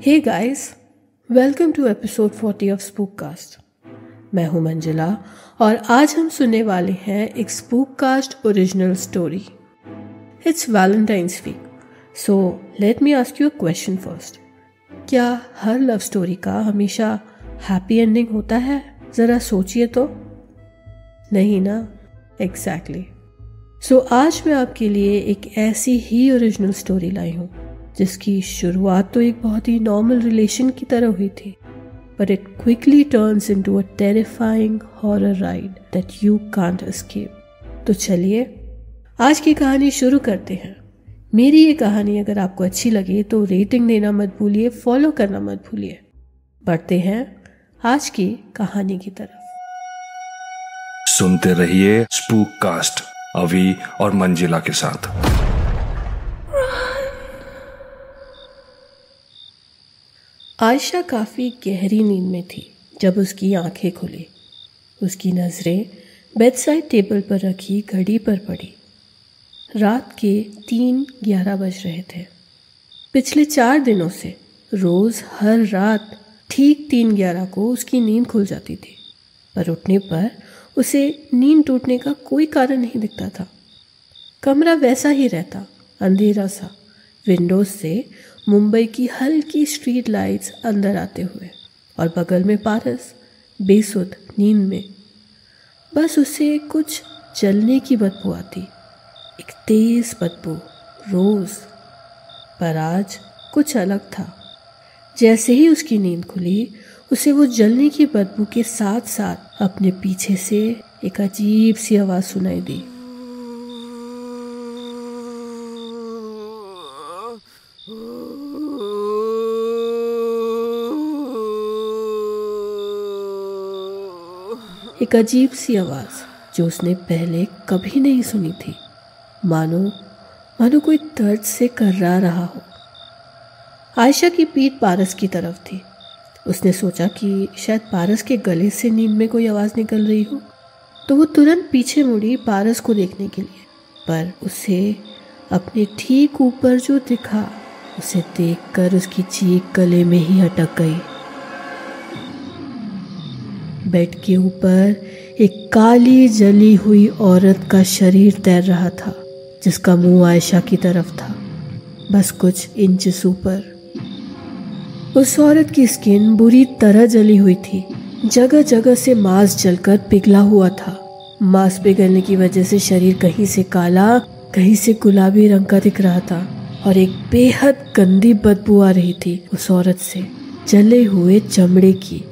Hey guys, welcome to episode 40 of Spookcast. मैं हूं मंजिला और आज हम सुनने वाले हैं एक Spookcast original story. It's Valentine's week, so let me ask you a question first. क्या हर लव स्टोरी का हमेशा हैप्पी एंडिंग होता है? ज़रा सोचिए तो। नहीं ना? एग्जैक्टली। सो आज मैं आपके लिए एक ऐसी ही ओरिजिनल स्टोरी लाई हूँ जिसकी शुरुआत तो एक बहुत ही नॉर्मल रिलेशन की तरह हुई थी, but it quickly turns into a terrifying horror ride that you can't escape. तो चलिए आज की कहानी शुरू करते हैं। मेरी ये कहानी अगर आपको अच्छी लगे तो रेटिंग देना मत भूलिए, फॉलो करना मत भूलिए। बढ़ते हैं आज की कहानी की तरफ। सुनते रहिए स्पूककास्ट अभी और मंजिला के साथ। आयशा काफ़ी गहरी नींद में थी जब उसकी आंखें खुली। उसकी नज़रें बेडसाइड टेबल पर रखी घड़ी पर पड़ी। रात के 3:11 बज रहे थे। पिछले 4 दिनों से रोज़ हर रात ठीक 3:11 को उसकी नींद खुल जाती थी, पर उठने पर उसे नींद टूटने का कोई कारण नहीं दिखता था। कमरा वैसा ही रहता, अंधेरा सा, विंडोज से मुंबई की हल्की स्ट्रीट लाइट्स अंदर आते हुए, और बगल में पारस बेसुध नींद में। बस उसे कुछ जलने की बदबू आती, एक तेज बदबू रोज़। पर आज कुछ अलग था। जैसे ही उसकी नींद खुली, उसे वो जलने की बदबू के साथ साथ अपने पीछे से एक अजीब सी आवाज़ सुनाई दी। एक अजीब सी आवाज़ जो उसने पहले कभी नहीं सुनी थी, मानो कोई दर्द से कर्रा रहा हो। आयशा की पीठ पारस की तरफ थी। उसने सोचा कि शायद पारस के गले से नींद में कोई आवाज़ निकल रही हो, तो वो तुरंत पीछे मुड़ी पारस को देखने के लिए। पर उसे अपने ठीक ऊपर जो दिखा, उसे देखकर उसकी चीख गले में ही अटक गई। बेड के ऊपर एक काली जली हुई औरत का शरीर तैर रहा था, जिसका मुंह आयशा की तरफ था, बस कुछ इंच ऊपर। उस औरत की स्किन बुरी तरह जली हुई थी। जगह जगह से मांस जलकर पिघला हुआ था। मांस पिघलने की वजह से शरीर कहीं से काला, कहीं से गुलाबी रंग का दिख रहा था, और एक बेहद गंदी बदबू आ रही थी उस औरत से, जले हुए चमड़े की।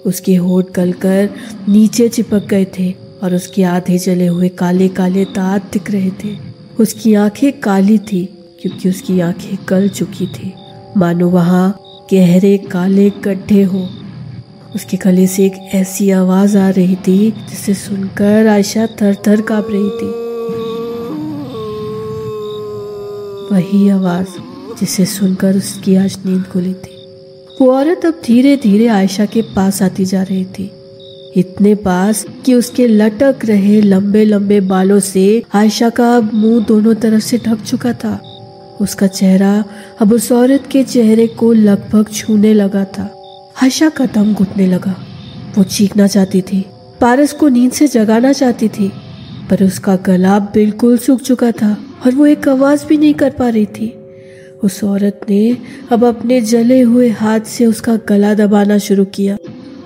उसके होंठ गलकर नीचे चिपक गए थे और उसके आधे जले हुए काले काले दांत दिख रहे थे। उसकी आंखें काली थी क्योंकि उसकी आंखें गल चुकी थी, मानो वहाँ गहरे काले गड्ढे हो। उसके गले से एक ऐसी आवाज़ आ रही थी जिसे सुनकर आयशा थर थर काँप रही थी। वही आवाज़ जिसे सुनकर उसकी आज नींद खुली थी। वो औरत अब धीरे धीरे आयशा के पास आती जा रही थी, इतने पास कि उसके लटक रहे लंबे लंबे बालों से आयशा का मुंह दोनों तरफ से ढक चुका था। उसका चेहरा अब उस औरत के चेहरे को लगभग छूने लगा था। आयशा का दम घुटने लगा। वो चीखना चाहती थी, पारस को नींद से जगाना चाहती थी, पर उसका गला बिल्कुल सूख चुका था और वो एक आवाज़ भी नहीं कर पा रही थी। उस औरत ने अब अपने जले हुए हाथ से उसका गला दबाना शुरू किया।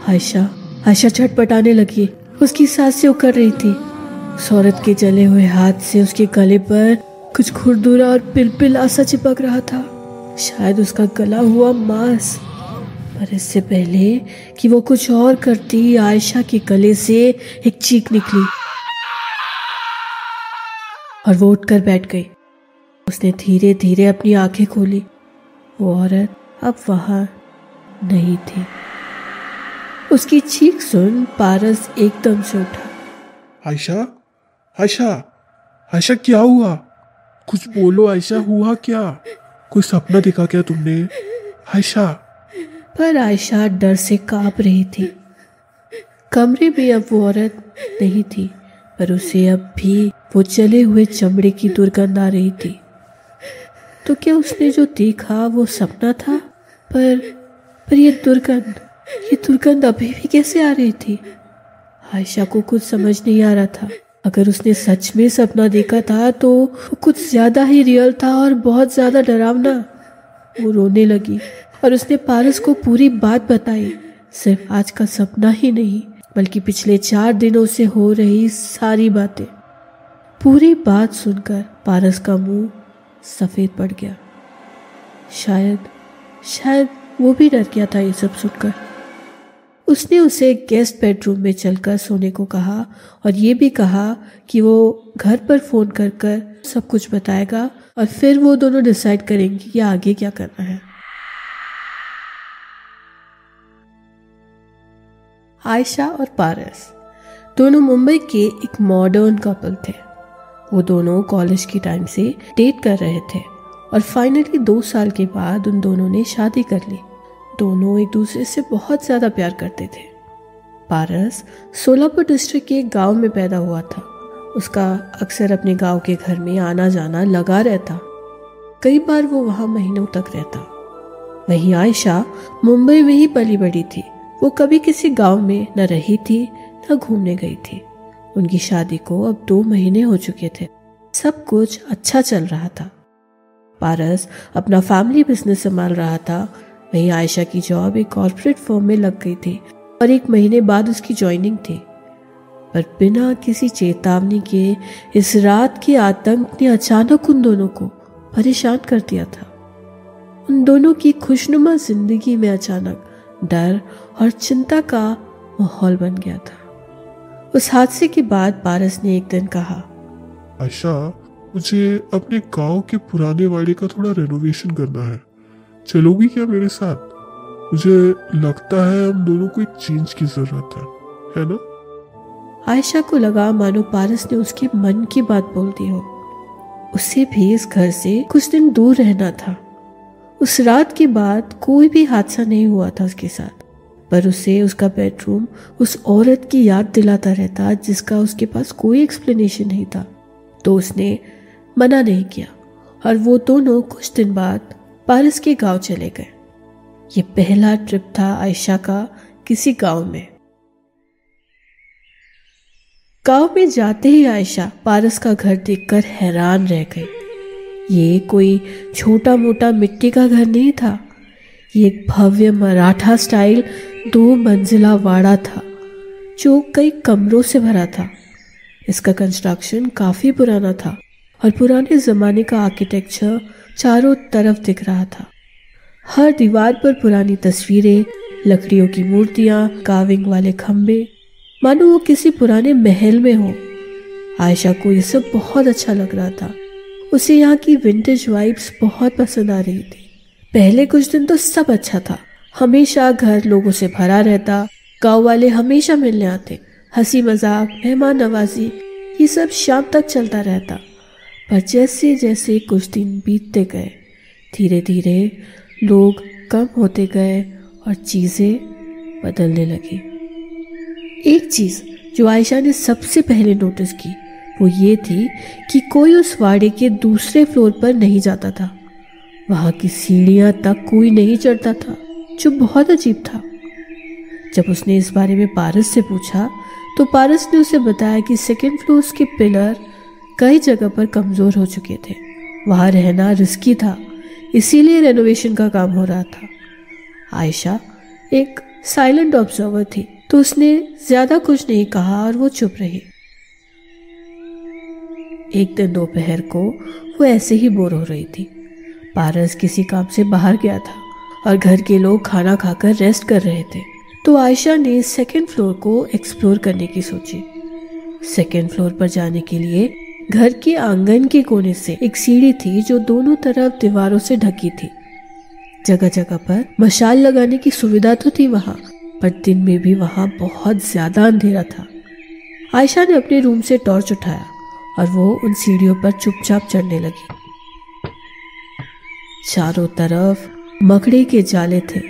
आयशा छटपटाने लगी। उसकी सांसें उखड़ रही थी। उस औरत के जले हुए हाथ से उसके गले पर कुछ खुरदुरा और पिलपिला सा चिपक रहा था, शायद उसका गला हुआ मांस। पर इससे पहले कि वो कुछ और करती, आयशा के गले से एक चीख निकली और वो उठकर बैठ गई। उसने धीरे धीरे अपनी आंखें खोली। वो औरत अब वहां नहीं थी। उसकी चीख सुन पारस एकदम से उठा। आयशा, आयशा, आयशा क्या हुआ? कुछ बोलो आयशा, हुआ क्या? कोई सपना देखा क्या तुमने? आयशा। पर आयशा डर से कांप रही थी। कमरे में अब वो औरत नहीं थी, पर उसे अब भी वो जले हुए चमड़े की दुर्गंध आ रही थी। तो क्या उसने जो देखा वो सपना था पर ये दुर्गंध अभी भी कैसे आ रही थी? आयशा को कुछ समझ नहीं आ रहा था। अगर उसने सच में सपना देखा था तो वो कुछ ज्यादा ही रियल था और बहुत ज्यादा डरावना। वो रोने लगी और उसने पारस को पूरी बात बताई। सिर्फ आज का सपना ही नहीं बल्कि पिछले 4 दिनों से हो रही सारी बातें। पूरी बात सुनकर पारस का मुंह सफेद पड़ गया। शायद वो भी डर गया था ये सब सुनकर। उसने उसे गेस्ट बेडरूम में चलकर सोने को कहा और ये भी कहा कि वो घर पर फोन कर सब कुछ बताएगा और फिर वो दोनों डिसाइड करेंगे कि आगे क्या करना है। आयशा और पारस दोनों मुंबई के एक मॉडर्न कपल थे। वो दोनों कॉलेज के टाइम से डेट कर रहे थे और फाइनली 2 साल के बाद उन दोनों ने शादी कर ली। दोनों एक दूसरे से बहुत ज्यादा प्यार करते थे। पारस सोलापुर डिस्ट्रिक्ट के एक गांव में पैदा हुआ था। उसका अक्सर अपने गांव के घर में आना जाना लगा रहता। कई बार वो वहां महीनों तक रहता। वहीं आयशा मुंबई में ही पली बड़ी थी। वो कभी किसी गांव में न रही थी न घूमने गई थी। उनकी शादी को अब 2 महीने हो चुके थे। सब कुछ अच्छा चल रहा था। पारस अपना फैमिली बिजनेस संभाल रहा था। वहीं आयशा की जॉब एक कॉर्पोरेट फर्म में लग गई थी और 1 महीने बाद उसकी ज्वाइनिंग थी। पर बिना किसी चेतावनी के इस रात के आतंक ने अचानक उन दोनों को परेशान कर दिया था। उन दोनों की खुशनुमा जिंदगी में अचानक डर और चिंता का माहौल बन गया था। उस हादसे के बाद पारस ने एक दिन कहा, आयशा, मुझे अपने गांव के पुराने वाड़े का थोड़ा रेनोवेशन करना है। चलोगी क्या मेरे साथ? मुझे लगता है हम दोनों को एक चेंज की जरूरत है ना? आयशा को लगा मानो पारस ने उसके मन की बात बोल दी हो। उसे भी इस घर से कुछ दिन दूर रहना था। उस रात के बाद कोई भी हादसा नहीं हुआ था उसके साथ, पर उसे उसका बेडरूम उस औरत की याद दिलाता रहता जिसका उसके पास कोई एक्सप्लेनेशन नहीं था। तो उसने मना नहीं किया और वो दोनों कुछ दिन बाद पारस के गांव चले गए। ये पहला ट्रिप था आयशा का किसी गांव में। गांव में जाते ही आयशा पारस का घर देखकर हैरान रह गई। ये कोई छोटा मोटा मिट्टी का घर नहीं था। ये एक भव्य मराठा स्टाइल 2 मंजिला वाड़ा था जो कई कमरों से भरा था। इसका कंस्ट्रक्शन काफी पुराना था और पुराने जमाने का आर्किटेक्चर चारों तरफ दिख रहा था। हर दीवार पर पुरानी तस्वीरें, लकड़ियों की मूर्तियां, कार्विंग वाले खंबे, मानो वो किसी पुराने महल में हो। आयशा को ये सब बहुत अच्छा लग रहा था। उसे यहाँ की विंटेज वाइब्स बहुत पसंद आ रही थी। पहले कुछ दिन तो सब अच्छा था। हमेशा घर लोगों से भरा रहता। गांव वाले हमेशा मिलने आते। हंसी मजाक, मेहमान नवाजी, ये सब शाम तक चलता रहता। पर जैसे जैसे कुछ दिन बीतते गए, धीरे धीरे लोग कम होते गए और चीजें बदलने लगी। एक चीज जो आयशा ने सबसे पहले नोटिस की वो ये थी कि कोई उस वाड़े के दूसरे फ्लोर पर नहीं जाता था। वहां की सीढ़ियां तक कोई नहीं चढ़ता था, जो बहुत अजीब था। जब उसने इस बारे में पारस से पूछा तो पारस ने उसे बताया कि 2nd फ्लोर के पिलर कई जगह पर कमजोर हो चुके थे। वहां रहना रिस्की था, इसीलिए रेनोवेशन का काम हो रहा था। आयशा एक साइलेंट ऑब्जर्वर थी, तो उसने ज्यादा कुछ नहीं कहा और वो चुप रही। एक दिन दोपहर को वो ऐसे ही बोर हो रही थी। पारस किसी काम से बाहर गया था और घर के लोग खाना खाकर रेस्ट कर रहे थे। तो आयशा ने 2nd फ्लोर को एक्सप्लोर करने की सोची। 2nd फ्लोर पर जाने के लिए घर के आंगन के कोने से एक सीढ़ी थी जो दोनों तरफ दीवारों से ढकी थी। जगह जगह पर मशाल लगाने की सुविधा तो थी वहां, पर दिन में भी वहां बहुत ज्यादा अंधेरा था। आयशा ने अपने रूम से टॉर्च उठाया और वो उन सीढ़ियों पर चुपचाप चढ़ने लगी। चारों तरफ मकड़ी के जाले थे,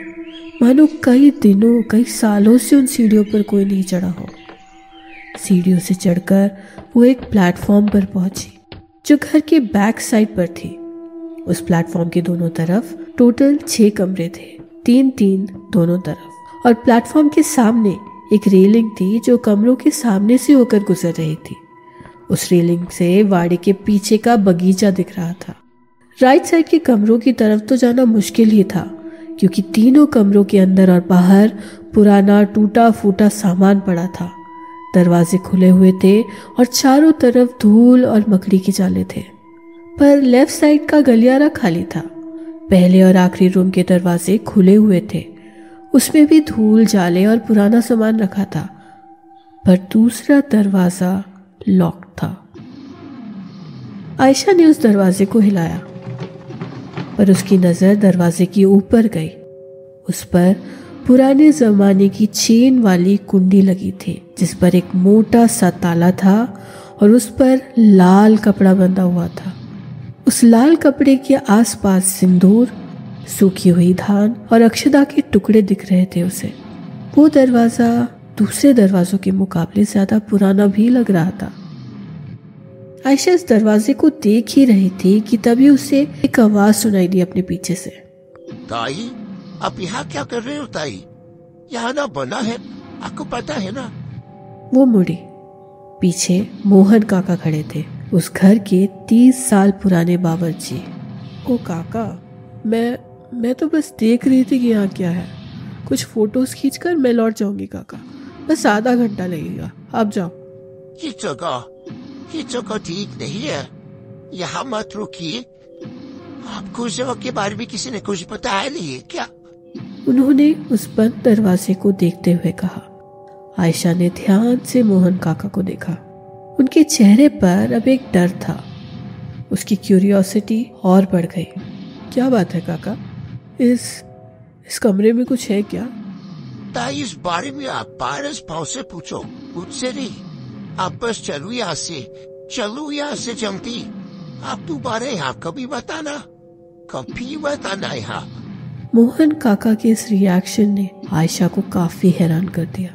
मानो कई दिनों कई सालों से उन सीढ़ियों पर कोई नहीं चढ़ा हो। सीढ़ियों से चढ़कर वो एक प्लेटफॉर्म पर पहुंची जो घर के बैक साइड पर थी। उस प्लेटफॉर्म के दोनों तरफ टोटल 6 कमरे थे। तीन दोनों तरफ, और प्लेटफॉर्म के सामने एक रेलिंग थी जो कमरों के सामने से होकर गुजर रही थी। उस रेलिंग से वाड़े के पीछे का बगीचा दिख रहा था। राइट साइड के कमरों की तरफ तो जाना मुश्किल ही था, क्योंकि तीनों कमरों के अंदर और बाहर पुराना टूटा फूटा सामान पड़ा था। दरवाजे खुले हुए थे और चारों तरफ धूल और मकड़ी के जाले थे। पर लेफ्ट साइड का गलियारा खाली था। पहले और आखिरी रूम के दरवाजे खुले हुए थे, उसमें भी धूल, जाले और पुराना सामान रखा था। पर दूसरा दरवाजा लॉक था। आयशा ने उस दरवाजे को हिलाया, पर उसकी नजर दरवाजे की ऊपर गई। उस पर पुराने जमाने की चेन वाली कुंडी लगी थी, जिस पर एक मोटा सा ताला था और उस पर लाल कपड़ा बंधा हुआ था। उस लाल कपड़े के आसपास सिंदूर, सूखी हुई धान और अक्षदा के टुकड़े दिख रहे थे उसे। वो दरवाजा दूसरे दरवाजों के मुकाबले ज्यादा पुराना भी लग रहा था। आयशा इस दरवाजे को देख ही रही थी कि तभी उसे एक आवाज सुनाई दी अपने पीछे से। ताई, आप यहाँ क्या कर रहे हो ताई? यहाँ ना बना है, आपको पता है ना? वो मुड़ी। पीछे मोहन काका खड़े थे, उस घर के 30 साल पुराने बावर्ची। ओ काका, मैं तो बस देख रही थी कि यहाँ क्या है। कुछ फोटोज खींचकर मैं लौट जाऊंगी काका, बस आधा घंटा लगेगा, आप जाओ। ये जगह ठीक नहीं है, यहाँ मत रुकिए। आपको उस जगह के बारे में किसी ने कुछ बताया नहीं है क्या? उन्होंने उस बंद दरवाजे को देखते हुए कहा। आयशा ने ध्यान से मोहन काका को देखा। उनके चेहरे पर अब एक डर था। उसकी क्यूरियोसिटी और बढ़ गई। क्या बात है काका? इस कमरे में कुछ है क्या? ताई, इस बारे में आप पारस भाव से पूछो, मुझसे नहीं। आप बस चलो यहाँ से जल्दी। आप दोबारा यहाँ कभी बताना यहाँ। मोहन काका के इस रिएक्शन ने आयशा को काफी हैरान कर दिया।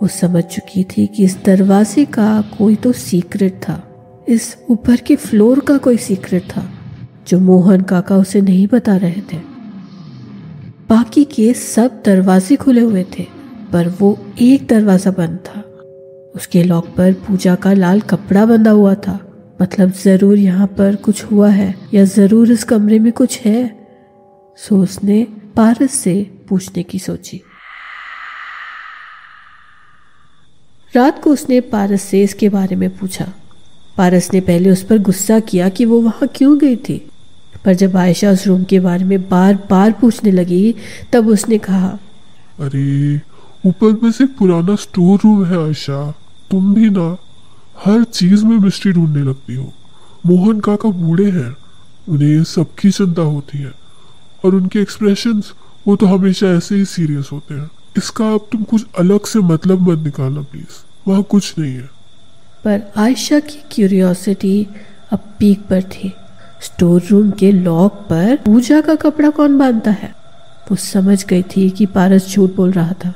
वो समझ चुकी थी कि इस दरवाजे का कोई तो सीक्रेट था, इस ऊपर के फ्लोर का कोई सीक्रेट था जो मोहन काका उसे नहीं बता रहे थे। बाकी के सब दरवाजे खुले हुए थे, पर वो एक दरवाजा बंद था। उसके लॉक पर पूजा का लाल कपड़ा बंधा हुआ था। मतलब जरूर यहाँ पर कुछ हुआ है, या जरूर इस कमरे में कुछ है। सो उसने पारस से पूछने की सोची। रात को उसने पारस से इसके बारे में पूछा। पारस ने पहले उस पर गुस्सा किया कि वो वहां क्यों गई थी, पर जब आयशा उस रूम के बारे में बार बार पूछने लगी तब उसने कहा, अरे ऊपर में से एक पुराना स्टोर रूम है आयशा। तुम भी ना हर चीज में मिस्ट्री ढूंढने लगती हो। मोहन काका बूढ़े हैं, उन्हें सबकी चिंता होती है, और उनके एक्सप्रेशंस वो तो हमेशा ऐसे ही सीरियस होते हैं। इसका अब तुम कुछ अलग से मतलब मत निकालना प्लीज, वहाँ कुछ नहीं है। पर आयशा की क्यूरियोसिटी अब पीक पर थी। स्टोर रूम के लॉक पर पूजा का कपड़ा कौन बांधता है? वो समझ गई थी कि पारस झूठ बोल रहा था।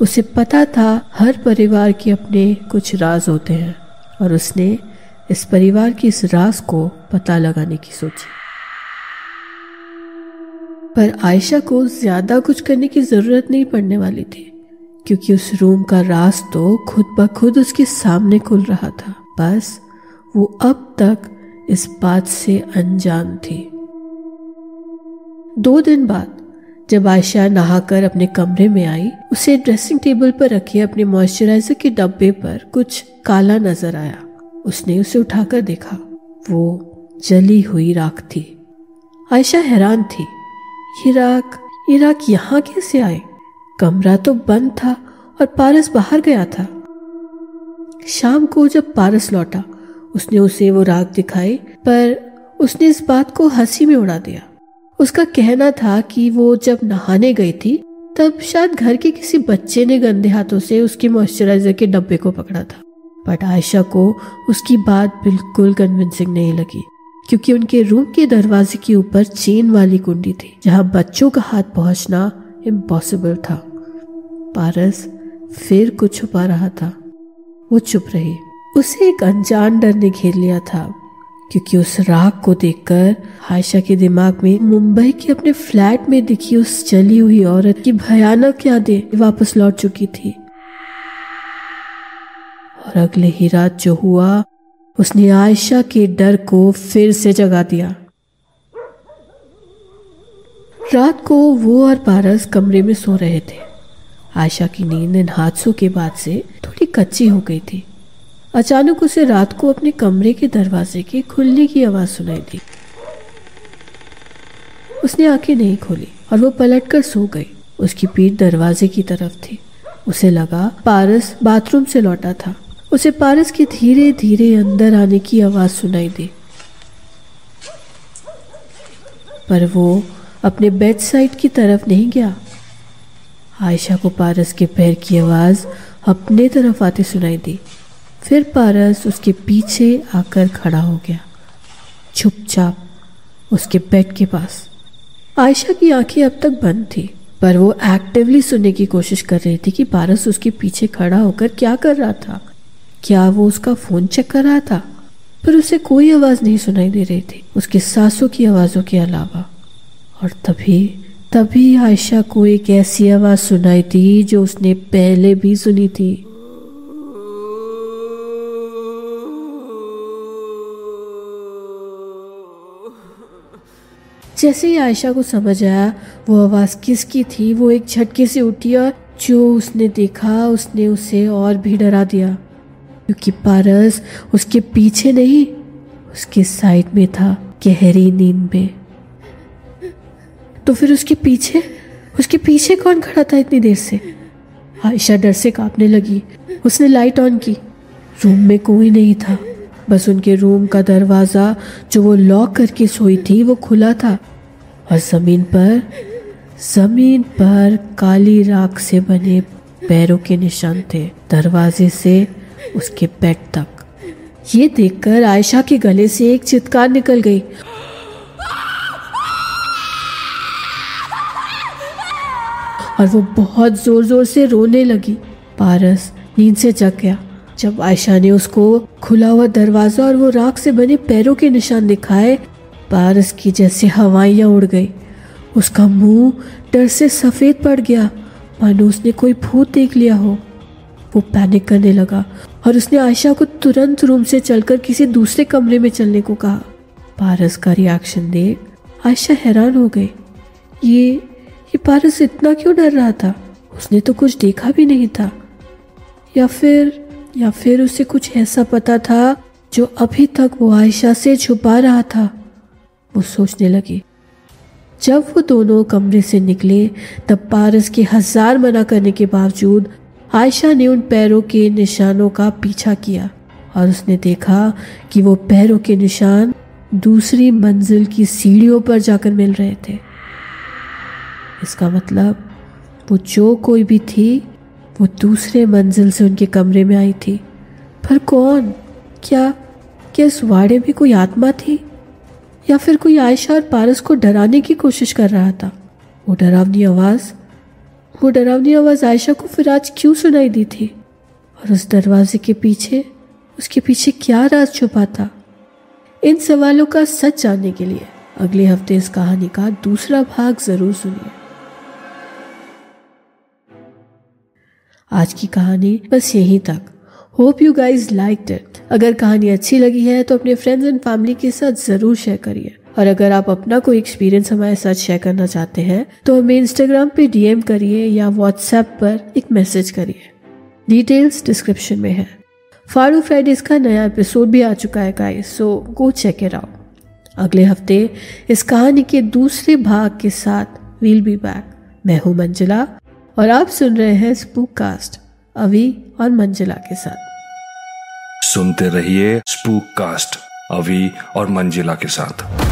उसे पता था हर परिवार के अपने कुछ राज होते हैं, और उसने इस परिवार के इस राज को पता लगाने की सोची। पर आयशा को ज्यादा कुछ करने की जरूरत नहीं पड़ने वाली थी, क्योंकि उस रूम का राज तो खुद ब खुद उसके सामने खुल रहा था। बस वो अब तक इस बात से अनजान थी। 2 दिन बाद जब आयशा नहाकर अपने कमरे में आई, उसे ड्रेसिंग टेबल पर रखे अपने मॉइस्चराइजर के डब्बे पर कुछ काला नजर आया। उसने उसे उठाकर देखा। वो जली हुई राख थी। आयशा हैरान थी। ये राख यहाँ कैसे आई? कमरा तो बंद था और पारस बाहर गया था। शाम को जब पारस लौटा, उसने उसे वो राख दिखाई, पर उसने इस बात को हंसी में उड़ा दिया। उसका कहना था कि वो जब नहाने गई थी तब शायद घर के किसी बच्चे ने गंदे हाथों से उसके मॉइस्चराइजर के डब्बे को पकड़ा था। बट आयशा को उसकी बात बिल्कुल कन्विंसिंग नहीं लगी, क्योंकि उनके रूम के दरवाजे के ऊपर चेन वाली कुंडी थी, जहां बच्चों का हाथ पहुंचना इम्पॉसिबल था। पारस फिर कुछ छुपा रहा था। वो चुप रही। उसे एक अनजान डर ने घेर लिया था, क्योंकि उस राख को देखकर आयशा के दिमाग में मुंबई के अपने फ्लैट में दिखी उस जली हुई औरत की भयानक यादें वापस लौट चुकी थी। और अगले ही रात जो हुआ उसने आयशा के डर को फिर से जगा दिया। रात को वो और पारस कमरे में सो रहे थे। आयशा की नींद इन हादसों के बाद से थोड़ी कच्ची हो गई थी। अचानक उसे रात को अपने कमरे के दरवाजे के खुलने की आवाज सुनाई दी। उसने आंखें नहीं खोली और वो पलटकर सो गई। उसकी पीठ दरवाजे की तरफ थी। उसे लगा पारस बाथरूम से लौटा था। उसे पारस की धीरे धीरे अंदर आने की आवाज सुनाई दी, पर वो अपने बेड साइड की तरफ नहीं गया। आयशा को पारस के पैर की आवाज अपने तरफ आती सुनाई दी। फिर पारस उसके पीछे आकर खड़ा हो गया, चुपचाप उसके बेड के पास। आयशा की आंखें अब तक बंद थी, पर वो एक्टिवली सुनने की कोशिश कर रही थी कि पारस उसके पीछे खड़ा होकर क्या कर रहा था। क्या वो उसका फोन चेक कर रहा था? पर उसे कोई आवाज नहीं सुनाई दे रही थी उसके सांसों की आवाजों के अलावा। और तभी आयशा को एक ऐसी आवाज सुनाई थी जो उसने पहले भी सुनी थी। जैसे ही आयशा को समझ आया वो आवाज किसकी थी, वो एक झटके से उठी और जो उसने देखा उसने उसे और भी डरा दिया, क्योंकि पारस उसके पीछे नहीं, उसके साइड में था, गहरी नींद में। तो फिर उसके पीछे कौन खड़ा था इतनी देर से? आयशा डर से कांपने लगी। उसने लाइट ऑन की। रूम में कोई नहीं था, बस उनके रूम का दरवाजा जो वो लॉक करके सोई थी वो खुला था और जमीन पर काली राख से बने पैरों के निशान थे, दरवाजे से उसके बेड तक। ये देखकर आयशा के गले से एक चित्कार निकल गई और वो बहुत जोर जोर से रोने लगी। पारस नींद से जग गया जब आयशा ने उसको खुला हुआ दरवाजा और वो राख से बने पैरों के निशान दिखाए। पारस की जैसे हवाइयां उड़ गई। उसका मुंह डर से सफेद पड़ गया, मानो उसने कोई भूत देख लिया हो। वो पैनिक करने लगा और उसने आयशा को तुरंत रूम से चलकर किसी दूसरे कमरे में चलने को कहा। पारस का रिएक्शन देख आयशा हैरान हो गई। ये पारस इतना क्यों डर रहा था? उसने तो कुछ देखा भी नहीं था। या फिर उसे कुछ ऐसा पता था जो अभी तक वो आयशा से छुपा रहा था, वो सोचने लगी। जब वो दोनों कमरे से निकले तब पारस के 1000 मना करने के बावजूद आयशा ने उन पैरों के निशानों का पीछा किया और उसने देखा कि वो पैरों के निशान दूसरी मंजिल की सीढ़ियों पर जाकर मिल रहे थे। इसका मतलब वो जो कोई भी थी वो दूसरे मंजिल से उनके कमरे में आई थी। पर कौन? क्या इस वाड़े में कोई आत्मा थी या फिर कोई आयशा और पारस को डराने की कोशिश कर रहा था? वो डरावनी आवाज आयशा को फिर आज क्यों सुनाई दी थी? और उस दरवाजे के पीछे, उसके पीछे क्या राज छुपा था? इन सवालों का सच जानने के लिए अगले हफ्ते इस कहानी का दूसरा भाग जरूर सुनिए। आज की कहानी बस यहीं तक। Hope you guys liked it. अगर कहानी अच्छी लगी है तो अपने फ्रेंड्स एंड फैमिली के साथ जरूर शेयर करिए। और अगर आप अपना कोई एक्सपीरियंस हमारे साथ शेयर करना चाहते हैं तो हमें इंस्टाग्राम पे डीएम करिए या व्हाट्सएप पर एक मैसेज करिए। डिटेल्स डिस्क्रिप्शन में है। फाड़ू फ्राइडेज का नया एपिसोड भी आ चुका है guys, so go check it out. अगले हफ्ते इस कहानी के दूसरे भाग के साथ वील बी बैक। मैं हूँ मंजिला और आप सुन रहे हैं स्पूक कास्ट अवी और मंजिला के साथ। सुनते रहिए स्पूक कास्ट अवी और मंजिला के साथ।